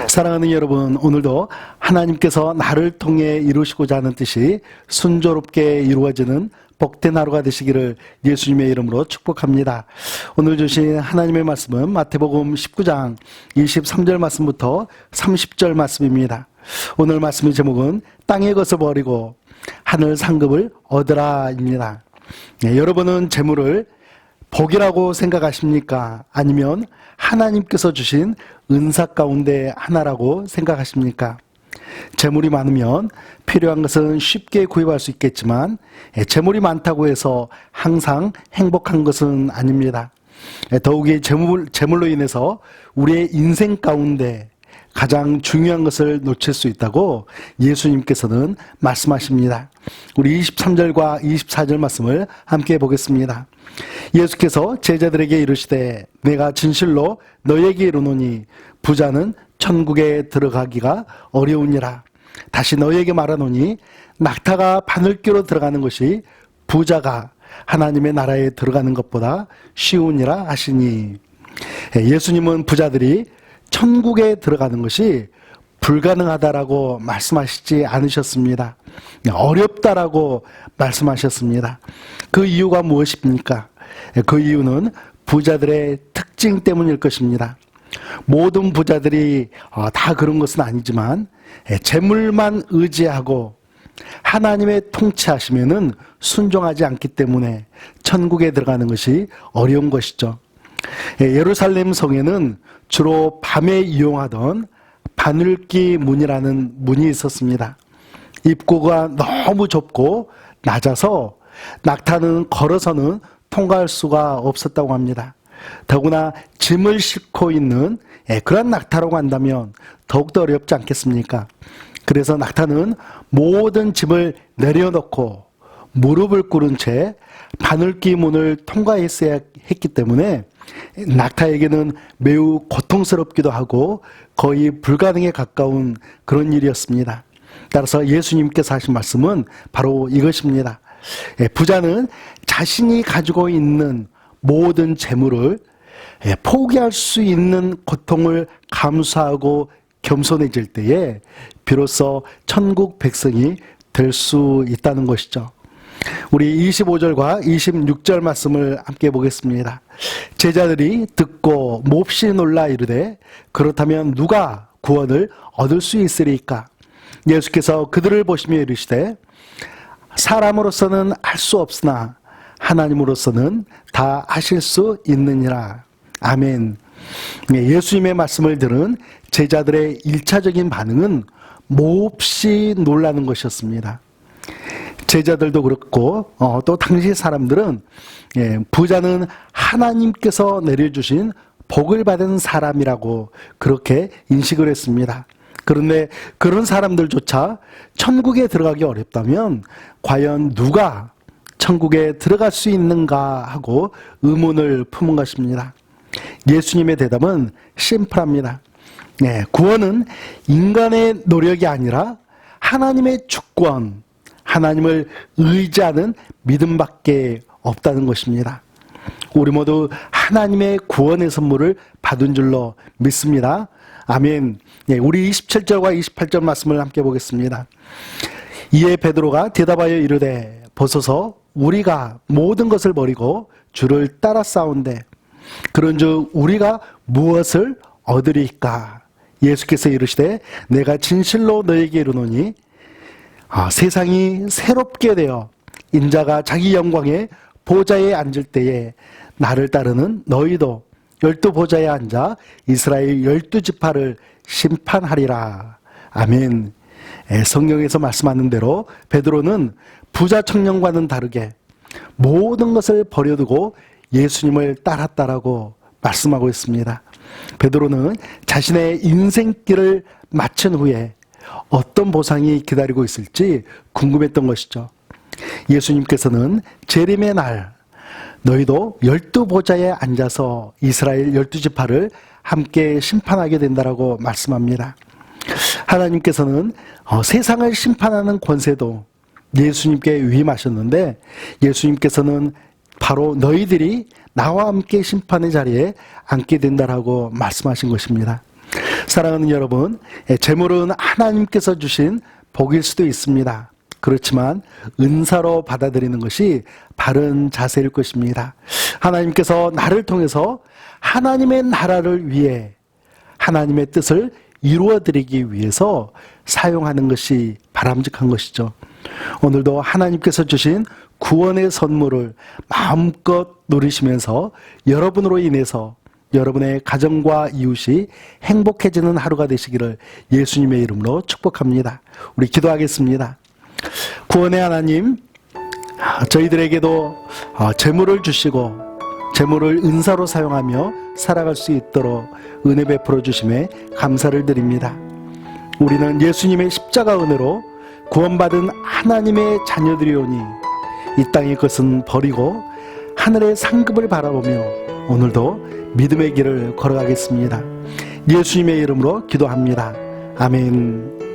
사랑하는 여러분, 오늘도 하나님께서 나를 통해 이루시고자 하는 뜻이 순조롭게 이루어지는 복된 하루가 되시기를 예수님의 이름으로 축복합니다. 오늘 주신 하나님의 말씀은 마태복음 19장 23절 말씀부터 30절 말씀입니다. 오늘 말씀의 제목은 땅의 것을 버리고 하늘 상급을 얻으라입니다. 여러분은 재물을 복이라고 생각하십니까? 아니면 하나님께서 주신 은사 가운데 하나라고 생각하십니까? 재물이 많으면 필요한 것은 쉽게 구입할 수 있겠지만 재물이 많다고 해서 항상 행복한 것은 아닙니다. 더욱이 재물로 인해서 우리의 인생 가운데 가장 중요한 것을 놓칠 수 있다고 예수님께서는 말씀하십니다. 우리 23절과 24절 말씀을 함께 보겠습니다. 예수께서 제자들에게 이르시되 내가 진실로 너에게 이르노니 부자는 천국에 들어가기가 어려우니라. 다시 너에게 말하노니 낙타가 바늘귀로 들어가는 것이 부자가 하나님의 나라에 들어가는 것보다 쉬우니라 하시니, 예수님은 부자들이 천국에 들어가는 것이 불가능하다라고 말씀하시지 않으셨습니다. 어렵다라고 말씀하셨습니다. 그 이유가 무엇입니까? 그 이유는 부자들의 특징 때문일 것입니다. 모든 부자들이 다 그런 것은 아니지만 재물만 의지하고 하나님의 통치하시면은 순종하지 않기 때문에 천국에 들어가는 것이 어려운 것이죠. 예루살렘 성에는 주로 밤에 이용하던 바늘귀 문이라는 문이 있었습니다. 입구가 너무 좁고 낮아서 낙타는 걸어서는 통과할 수가 없었다고 합니다. 더구나 짐을 싣고 있는 그런 낙타라고 한다면 더욱더 어렵지 않겠습니까? 그래서 낙타는 모든 짐을 내려놓고 무릎을 꿇은 채 바늘귀 문을 통과했어야 했기 때문에 낙타에게는 매우 고통스럽기도 하고 거의 불가능에 가까운 그런 일이었습니다. 따라서 예수님께서 하신 말씀은 바로 이것입니다. 부자는 자신이 가지고 있는 모든 재물을 포기할 수 있는 고통을 감수하고 겸손해질 때에 비로소 천국 백성이 될 수 있다는 것이죠. 우리 25절과 26절 말씀을 함께 보겠습니다. 제자들이 듣고 몹시 놀라 이르되 그렇다면 누가 구원을 얻을 수 있으리까? 예수께서 그들을 보시며 이르시되 사람으로서는 할 수 없으나 하나님으로서는 다 하실 수 있느니라. 아멘. 예수님의 말씀을 들은 제자들의 1차적인 반응은 몹시 놀라는 것이었습니다. 제자들도 그렇고 또 당시 사람들은 부자는 하나님께서 내려주신 복을 받은 사람이라고 그렇게 인식을 했습니다. 그런데 그런 사람들조차 천국에 들어가기 어렵다면 과연 누가 천국에 들어갈 수 있는가 하고 의문을 품은 것입니다. 예수님의 대답은 심플합니다. 구원은 인간의 노력이 아니라 하나님의 주권, 하나님을 의지하는 믿음밖에 없다는 것입니다. 우리 모두 하나님의 구원의 선물을 받은 줄로 믿습니다. 아멘. 우리 27절과 28절 말씀을 함께 보겠습니다. 이에 베드로가 대답하여 이르되 보소서 우리가 모든 것을 버리고 주를 따라 싸운대 그런즉 우리가 무엇을 얻으리까? 예수께서 이르시되 내가 진실로 너에게 이르노니 세상이 새롭게 되어 인자가 자기 영광의 보좌에 앉을 때에 나를 따르는 너희도 12보좌에 앉아 이스라엘 12지파를 심판하리라. 아멘. 성경에서 말씀하는 대로 베드로는 부자 청년과는 다르게 모든 것을 버려두고 예수님을 따랐다라고 말씀하고 있습니다. 베드로는 자신의 인생길을 마친 후에 어떤 보상이 기다리고 있을지 궁금했던 것이죠. 예수님께서는 재림의 날 너희도 12보좌에 앉아서 이스라엘 12지파를 함께 심판하게 된다라고 말씀합니다. 하나님께서는 세상을 심판하는 권세도 예수님께 위임하셨는데 예수님께서는 바로 너희들이 나와 함께 심판의 자리에 앉게 된다라고 말씀하신 것입니다. 사랑하는 여러분, 재물은 하나님께서 주신 복일 수도 있습니다. 그렇지만 은사로 받아들이는 것이 바른 자세일 것입니다. 하나님께서 나를 통해서 하나님의 나라를 위해 하나님의 뜻을 이루어드리기 위해서 사용하는 것이 바람직한 것이죠. 오늘도 하나님께서 주신 구원의 선물을 마음껏 누리시면서 여러분으로 인해서 여러분의 가정과 이웃이 행복해지는 하루가 되시기를 예수님의 이름으로 축복합니다. 우리 기도하겠습니다. 구원의 하나님, 저희들에게도 재물을 주시고 재물을 은사로 사용하며 살아갈 수 있도록 은혜 베풀어 주심에 감사를 드립니다. 우리는 예수님의 십자가 은혜로 구원받은 하나님의 자녀들이오니 이 땅의 것은 버리고 하늘의 상급을 바라보며 오늘도 믿음의 길을 걸어가겠습니다. 예수님의 이름으로 기도합니다. 아멘.